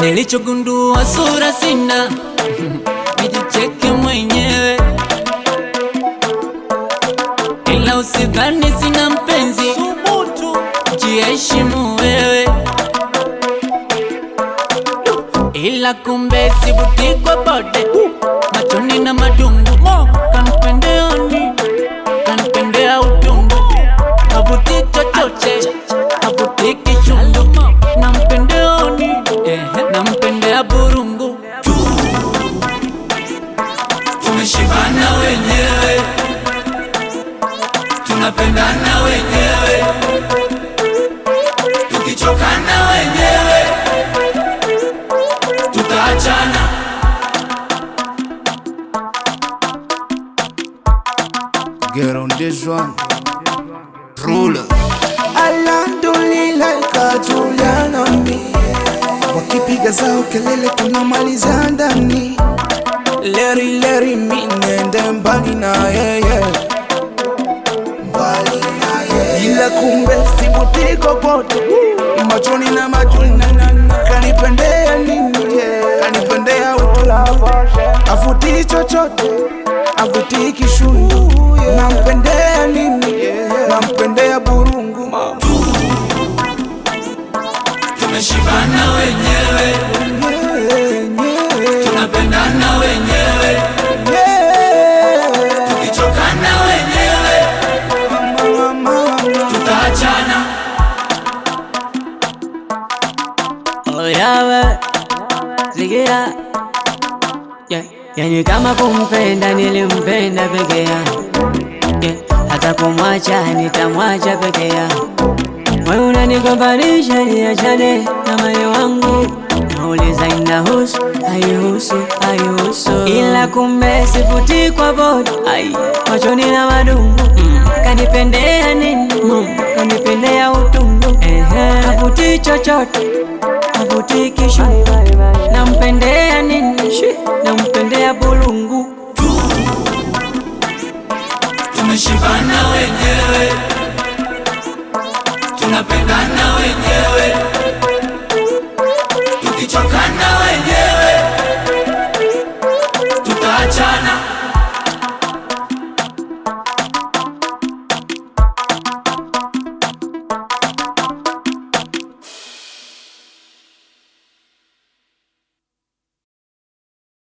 Nilichogundua sura sina, nijicheke mwenyewe, ila usidhani sina mpenzi, subutu jiheshimu wewe, ila kumbe sivuti kwa bode, machoni na madungu, kanipendea ni, kanipendea utungu, havuti chochote, havuti kishundu, nampendea ni, nampendea burungu. Tumeshibana wenyewe, tunapendana wenyewe, tukichokana wenyewe tutaachana. Get on this one, ruler. Alhamdulillah katulia nami, wakipiga zao kelele tunamaliza ndani. Leri leri minende mbali na yeye, mbali na yeye, ila kumbe sivuti kokote, machoni na majuni, kanipendea nini, kanipendea utungu, avuti chochote, avuti kishundu, nampendea nini, nampendea burungu. Tumeshibana wenyewe, tunapendana wenyewe, tukichokana wenyewe tutaachana. Oh yawe, sikia, yeah. Yani kama kumpenda nilimpenda peke yangu, yeah. Hata kumwacha nitamwacha peke yangu. Wewe unanigombanisha niachane na moyo wangu, nauliza inahusu, haihusu, haihusu, ila kumbe sivuti kwa bodi, machoni na madungu, kanipende